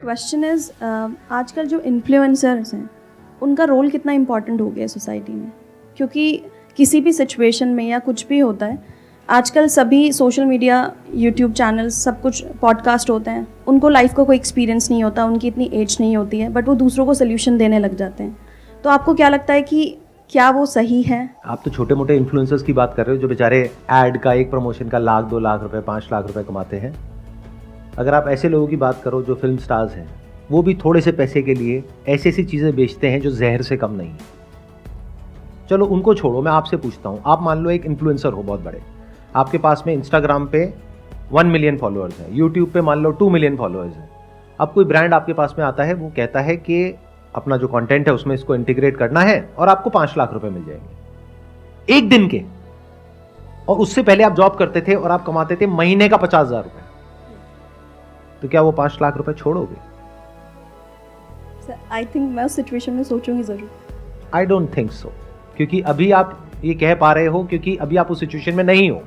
Question is आजकल जो influencers हैं उनका रोल कितना इम्पॉर्टेंट हो गया है सोसाइटी में, क्योंकि किसी भी सिचुएशन में या कुछ भी होता है आजकल सभी सोशल मीडिया, यूट्यूब चैनल्स, सब कुछ पॉडकास्ट होते हैं। उनको लाइफ का कोई एक्सपीरियंस नहीं होता, उनकी इतनी एज नहीं होती है, बट वो दूसरों को सोल्यूशन देने लग जाते हैं। तो आपको क्या लगता है कि क्या वो सही है? आप तो छोटे मोटे इन्फ्लुएंसर्स की बात कर रहे हो जो बेचारे ऐड का, एक प्रमोशन का 1 लाख 2 लाख रुपए 5 लाख रुपए कमाते हैं। अगर आप ऐसे लोगों की बात करो जो फिल्म स्टार्स हैं, वो भी थोड़े से पैसे के लिए ऐसी ऐसी चीज़ें बेचते हैं जो जहर से कम नहीं है। चलो उनको छोड़ो, मैं आपसे पूछता हूँ, आप मान लो एक इन्फ्लुएंसर हो बहुत बड़े, आपके पास में इंस्टाग्राम पे 1 मिलियन फॉलोअर्स हैं, यूट्यूब पे मान लो 2 मिलियन फॉलोअर्स हैं। अब कोई ब्रांड आपके पास में आता है, वो कहता है कि अपना जो कंटेंट है उसमें इसको इंटीग्रेट करना है और आपको 5 लाख रुपए मिल जाएंगे एक दिन के। और उससे पहले आप जॉब करते थे और आप कमाते थे महीने का 50,000 रुपए, तो क्या वो 5 लाख रुपए छोड़ोगे? आई थिंक मैं उस सिचुएशन में सोचूंगी ज़रूर। आई डोंट थिंक सो, क्योंकि अभी आप ये कह पा रहे हो क्योंकि अभी आप उस सिचुएशन में नहीं हो।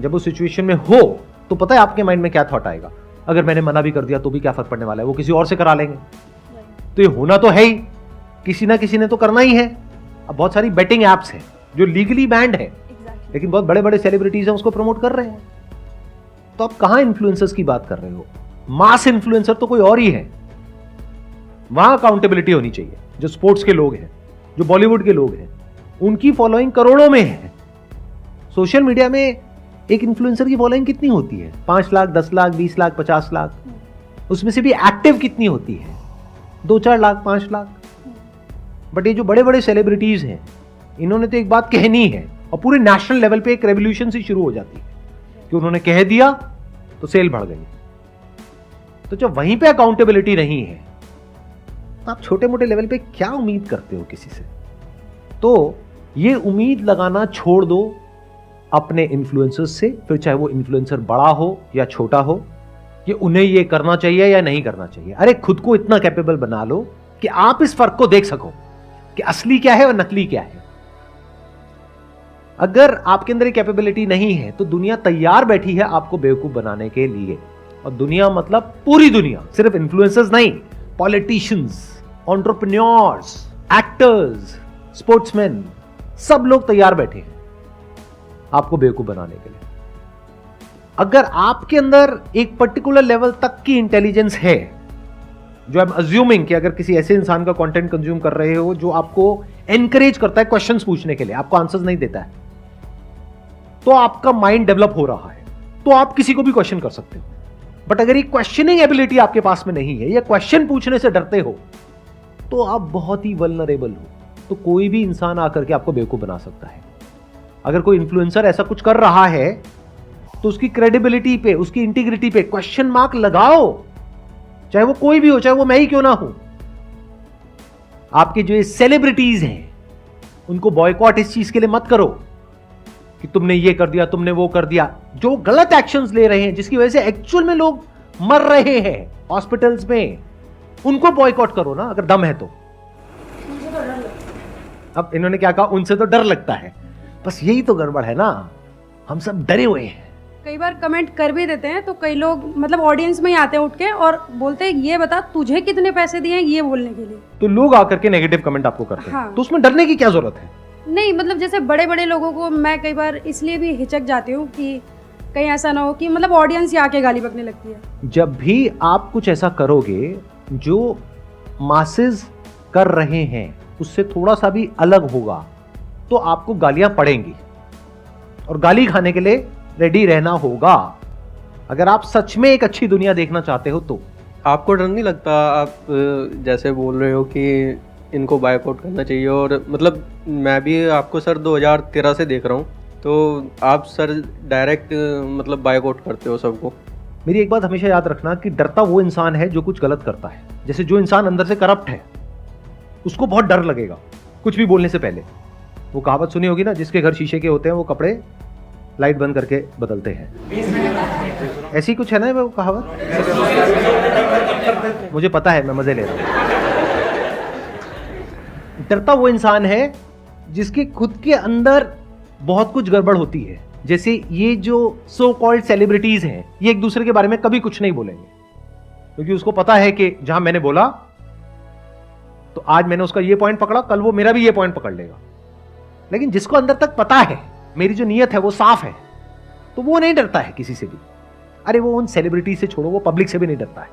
जब उस सिचुएशन में हो तो पता है आपके माइंड में क्या थॉट आएगा, अगर मैंने मना भी कर दिया तो भी क्या फर्क पड़ने वाला है, वो किसी और से करा लेंगे। तो ये होना तो है ही, किसी ना किसी ने तो करना ही है। अब बहुत सारी बेटिंग एप्स हैं जो लीगली बैंड है, लेकिन बहुत बड़े बड़े सेलिब्रिटीज हैं उसको प्रमोट कर रहे हैं। तो आप कहां इन्फ्लुएंसर्स की बात कर रहे हो? मास इन्फ्लुएंसर तो कोई और ही है। वहां अकाउंटेबिलिटी होनी चाहिए। जो स्पोर्ट्स के लोग हैं, जो बॉलीवुड के लोग हैं, उनकी फॉलोइंग करोड़ों में है। सोशल मीडिया में एक इन्फ्लुएंसर की फॉलोइंग कितनी होती है? 5 लाख, 10 लाख, 20 लाख, 50 लाख। उसमें से भी एक्टिव कितनी होती है? 2-4 लाख, 5 लाख। बट ये जो बड़े बड़े सेलिब्रिटीज हैं, इन्होंने तो एक बात कहनी है और पूरे नेशनल लेवल पे एक रेवोल्यूशन सी शुरू हो जाती है कि उन्होंने कह दिया तो सेल बढ़ गई। तो जब वहीं पे अकाउंटेबिलिटी नहीं है तो आप छोटे मोटे लेवल पे क्या उम्मीद करते हो किसी से? तो ये उम्मीद लगाना छोड़ दो अपने इन्फ्लुएंसर्स से, फिर चाहे वो इन्फ्लुएंसर बड़ा हो या छोटा हो, कि उन्हें ये करना चाहिए या नहीं करना चाहिए। अरे खुद को इतना कैपेबल बना लो कि आप इस फर्क को देख सको कि असली क्या है और नकली क्या है। अगर आपके अंदर कैपेबिलिटी नहीं है तो दुनिया तैयार बैठी है आपको बेवकूफ बनाने के लिए। और दुनिया मतलब पूरी दुनिया, सिर्फ इन्फ्लुएंसर्स नहीं, पॉलिटिशियंस, एंटरप्रेन्योर्स, एक्टर्स, स्पोर्ट्समैन, सब लोग तैयार बैठे हैं आपको बेवकूफ बनाने के लिए। अगर आपके अंदर एक पर्टिकुलर लेवल तक की इंटेलिजेंस है, जो आई एम अज्यूमिंग कि अगर किसी ऐसे इंसान का कंटेंट कंज्यूम कर रहे हो जो आपको एनकरेज करता है क्वेश्चंस पूछने के लिए, आपको आंसर्स नहीं देता है, तो आपका माइंड डेवलप हो रहा है, तो आप किसी को भी क्वेश्चन कर सकते हो। बट अगर ये क्वेश्चनिंग एबिलिटी आपके पास में नहीं है या क्वेश्चन पूछने से डरते हो, तो आप बहुत ही वल्नरेबल हो। तो कोई भी इंसान आकर के आपको बेवकूफ बना सकता है। अगर कोई इन्फ्लुएंसर ऐसा कुछ कर रहा है तो उसकी क्रेडिबिलिटी पे, उसकी इंटीग्रिटी पे क्वेश्चन मार्क लगाओ, चाहे वो कोई भी हो, चाहे वो मैं ही क्यों ना हूं। आपके जो सेलिब्रिटीज हैं उनको बॉयकॉट इस चीज के लिए मत करो कि तुमने ये कर दिया, तुमने वो कर दिया। जो गलत एक्शंस ले रहे हैं, जिसकी वजह से एक्चुअल में लोग मर रहे हैं हॉस्पिटल्स में, उनको बॉयकॉट करो ना अगर दम है तो। अब इन्होंने क्या कहा, उनसे तो डर लगता है। बस यही तो गड़बड़ है ना, हम सब डरे हुए हैं। कई बार कमेंट कर भी देते हैं तो कई लोग मतलब ऑडियंस में ही आते हैं उठ के और बोलते हैं ये बता तुझे कितने पैसे दिए हैं ये बोलने के लिए। तो लोग आकर के नेगेटिव कमेंट आपको करते हैं। हाँ। तो उसमें डरने की क्या जरूरत है? नहीं मतलब जैसे बड़े बड़े लोगों को मैं कई बार इसलिए भी हिचक जाती हूँ कि कहीं ऐसा ना हो कि मतलब ऑडियंस ही आके गाली बकने लगती है। जब भी आप कुछ ऐसा करोगे जो मासेस कर रहे हैं उससे थोड़ा सा भी अलग होगा, तो आपको गालियां पड़ेंगी और गाली खाने के लिए रेडी रहना होगा, अगर आप सच में एक अच्छी दुनिया देखना चाहते हो तो। आपको डर नहीं लगता? आप जैसे बोल रहे हो कि इनको बायकॉट करना चाहिए, और मतलब मैं भी आपको सर 2013 से देख रहा हूँ, तो आप सर डायरेक्ट मतलब बायकॉट करते हो सबको। मेरी एक बात हमेशा याद रखना कि डरता वो इंसान है जो कुछ गलत करता है। जैसे जो इंसान अंदर से करप्ट है उसको बहुत डर लगेगा कुछ भी बोलने से पहले। वो कहावत सुनी होगी ना, जिसके घर शीशे के होते हैं वो कपड़े लाइट बंद करके बदलते हैं। ऐसी कुछ है ना वो कहावत, मुझे पता है, मैं मजे ले रहा हूं। डरता वो इंसान है जिसके खुद के अंदर बहुत कुछ गड़बड़ होती है। जैसे ये जो सो कॉल्ड सेलिब्रिटीज हैं, ये एक दूसरे के बारे में कभी कुछ नहीं बोलेंगे, क्योंकि उसको पता है कि जहां मैंने बोला तो आज मैंने उसका ये पॉइंट पकड़ा, कल वो मेरा भी ये पॉइंट पकड़ लेगा। लेकिन जिसको अंदर तक पता है मेरी जो नीयत है वो साफ है, तो वो नहीं डरता है किसी से भी। अरे वो उन सेलिब्रिटी से छोड़ो, वो पब्लिक से भी नहीं डरता है।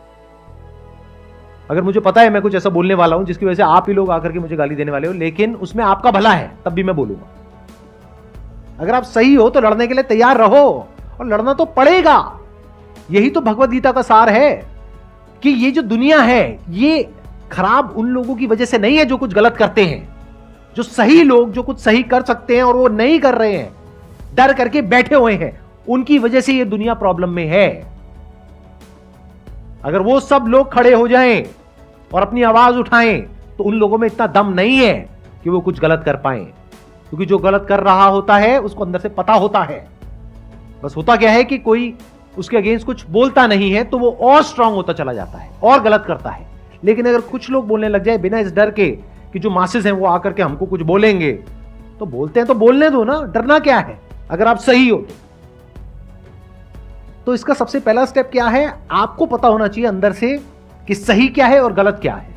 अगर मुझे पता है मैं कुछ ऐसा बोलने वाला हूं जिसकी वजह से आप ही लोग आकर के मुझे गाली देने वाले हो, लेकिन उसमें आपका भला है, तब भी मैं बोलूंगा। अगर आप सही हो तो लड़ने के लिए तैयार रहो, और लड़ना तो पड़ेगा। यही तो भगवत गीता का सार है कि ये जो दुनिया है ये खराब उन लोगों की वजह से नहीं है जो कुछ गलत करते हैं। जो सही लोग जो कुछ सही कर सकते हैं और वो नहीं कर रहे हैं, डर करके बैठे हुए हैं, उनकी वजह से ये दुनिया प्रॉब्लम में है। अगर वो सब लोग खड़े हो जाएं और अपनी आवाज उठाएं तो उन लोगों में इतना दम नहीं है कि वो कुछ गलत कर पाएं, क्योंकि जो गलत कर रहा होता है उसको अंदर से पता होता है। बस होता क्या है कि कोई उसके अगेंस्ट कुछ बोलता नहीं है तो वो और स्ट्रांग होता चला जाता है और गलत करता है। लेकिन अगर कुछ लोग बोलने लग जाए बिना इस डर के कि जो मासेस हैं वो आकर के हमको कुछ बोलेंगे, तो बोलते हैं तो बोलने दो ना, डरना क्या है अगर आप सही हो तो इसका सबसे पहला स्टेप क्या है, आपको पता होना चाहिए अंदर से कि सही क्या है और गलत क्या है।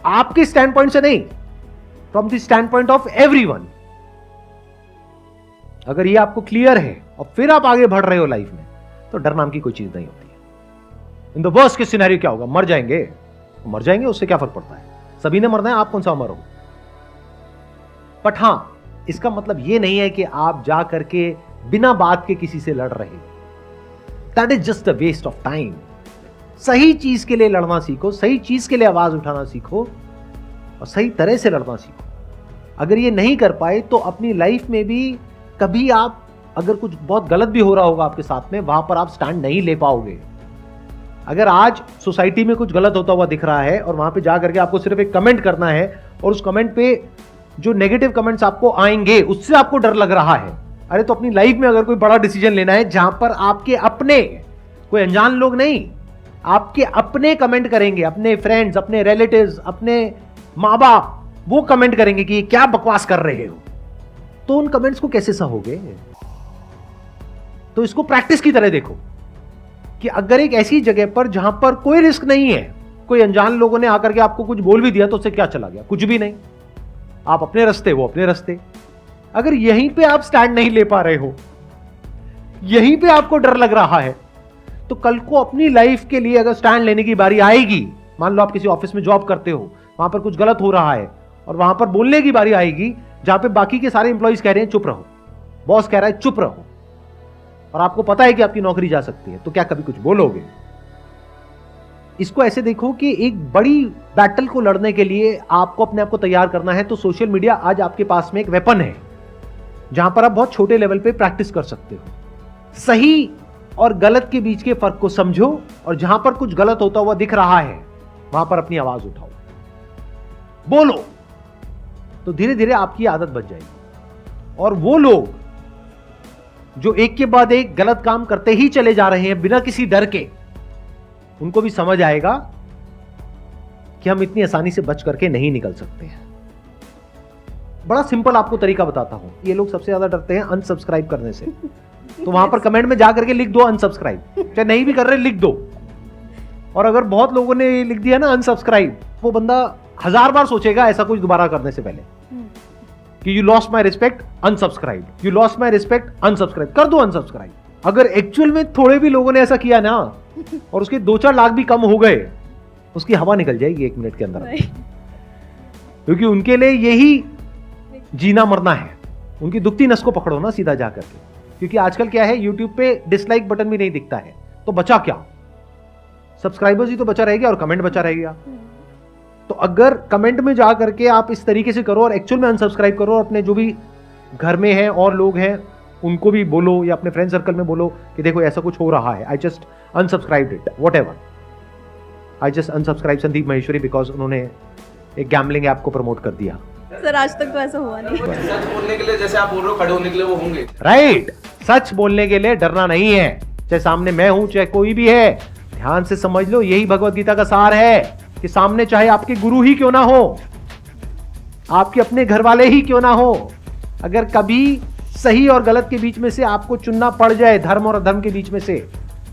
आपके स्टैंड पॉइंट से नहीं, from the stand point of everyone. अगर ये आपको क्लियर है और फिर आप आगे बढ़ रहे हो लाइफ में, तो डर नाम की कोई चीज नहीं होती है। In the worst case scenario क्या होगा, मर जाएंगे, तो मर जाएंगे, उससे क्या फर्क पड़ता है, सभी ने मरना है, आप कौन सा मरो। बट हां, इसका मतलब ये नहीं है कि आप जा करके बिना बात के किसी से लड़ रहे हो। That is just a waste of time. सही चीज के लिए लड़ना सीखो, सही चीज के लिए आवाज उठाना सीखो और सही तरह से लड़ना सीखो। अगर ये नहीं कर पाए तो अपनी लाइफ में भी कभी आप, अगर कुछ बहुत गलत भी हो रहा होगा आपके साथ में, वहां पर आप स्टैंड नहीं ले पाओगे। अगर आज सोसाइटी में कुछ गलत होता हुआ दिख रहा है और वहां पे जा करके आपको सिर्फ एक कमेंट करना है और उस कमेंट पे जो नेगेटिव कमेंट्स आपको आएंगे उससे आपको डर लग रहा है, अरे तो अपनी लाइफ में अगर कोई बड़ा डिसीजन लेना है जहां पर आपके अपने, कोई अनजान लोग नहीं, आपके अपने कमेंट करेंगे, अपने फ्रेंड्स, अपने रिलेटिव्स, अपने माँ बाप, वो कमेंट करेंगे कि क्या बकवास कर रहे हो, तो उन कमेंट्स को कैसे सहोगे। तो इसको प्रैक्टिस की तरह देखो कि अगर एक ऐसी जगह पर जहां पर कोई रिस्क नहीं है, कोई अनजान लोगों ने आकर के आपको कुछ बोल भी दिया तो उससे क्या चला गया, कुछ भी नहीं, आप अपने रास्ते, वो अपने रास्ते। अगर यहीं पे आप स्टैंड नहीं ले पा रहे हो, यहीं पे आपको डर लग रहा है, तो कल को अपनी लाइफ के लिए अगर स्टैंड लेने की बारी आएगी, मान लो आप किसी ऑफिस में जॉब करते हो, वहां पर कुछ गलत हो रहा है और वहां पर बोलने की बारी आएगी जहां पे बाकी के सारे इंप्लॉइज कह रहे हैं चुप रहो, बॉस कह रहा है चुप रहो, और आपको पता है कि आपकी नौकरी जा सकती है, तो क्या कभी कुछ बोलोगे। इसको ऐसे देखो कि एक बड़ी बैटल को लड़ने के लिए आपको अपने आप को तैयार करना है, तो सोशल मीडिया आज आपके पास में एक वेपन है जहां पर आप बहुत छोटे लेवल पे प्रैक्टिस कर सकते हो। सही और गलत के बीच के फर्क को समझो और जहां पर कुछ गलत होता हुआ दिख रहा है वहां पर अपनी आवाज उठाओ, बोलो, तो धीरे धीरे आपकी आदत बन जाएगी। और वो लोग जो एक के बाद एक गलत काम करते ही चले जा रहे हैं बिना किसी डर के, उनको भी समझ आएगा कि हम इतनी आसानी से बच करके नहीं निकल सकते हैं। बड़ा सिंपल आपको तरीका बताता हूं। ये लोग सबसे ज्यादा डरते हैं अनसब्सक्राइब करने से, तो वहां पर कमेंट में जाकर के लिख दो अनसब्सक्राइब, चाहे नहीं भी कर रहे लिख दो। और अगर बहुत लोगों ने लिख दिया ना अनसब्सक्राइब, वो बंदा 1000 बार सोचेगा ऐसा कुछ दोबारा करने से पहले कि you lost my respect unsubscribe, you lost my respect unsubscribe, कर दो अनसब्सक्राइब। अगर एक्चुअल में थोड़े भी लोगों ने ऐसा किया ना और उसके 2-4 लाख भी कम हो गए, उसकी हवा निकल जाएगी 1 मिनट के अंदर, क्योंकि उनके लिए यही जीना मरना है। उनकी दुखती नस को पकड़ो ना सीधा जाकर के, क्योंकि आजकल क्या है, यूट्यूब पे डिसलाइक बटन भी नहीं दिखता है, तो बचा क्या, सब्सक्राइबर्स ही तो बचा रहेगा और कमेंट बचा रहेगा। तो अगर कमेंट में जा करके आप इस तरीके से करो और एक्चुअल में अनसब्सक्राइब करो, अपने जो भी घर में हैं और लोग हैं उनको भी बोलो या अपने फ्रेंड सर्कल में बोलो कि देखो ऐसा कुछ हो रहा है, I just unsubscribed it, whatever, I just unsubscribe Sandeep Maheshwari because उन्होंने एक गैम्बलिंग ऐप को प्रमोट कर दिया। सर आज तक तो ऐसा हुआ नहीं। सच बोलने के लिए जैसे आप बोल रहे हो, खड़े होने के लिए वो होंगे। राइट, सच बोलने के लिए डरना नहीं है, चाहे सामने मैं हूं चाहे कोई भी है। ध्यान से समझ लो, यही भगवत गीता का सार है कि सामने चाहे आपके गुरु ही क्यों ना हो, आपके अपने घर वाले ही क्यों ना हो, अगर कभी सही और गलत के बीच में से आपको चुनना पड़ जाए, धर्म और अधर्म के बीच में से,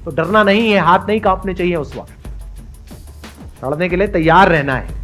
तो डरना नहीं है, हाथ नहीं कांपने चाहिए उस वक्त। लड़ने के लिए तैयार रहना है।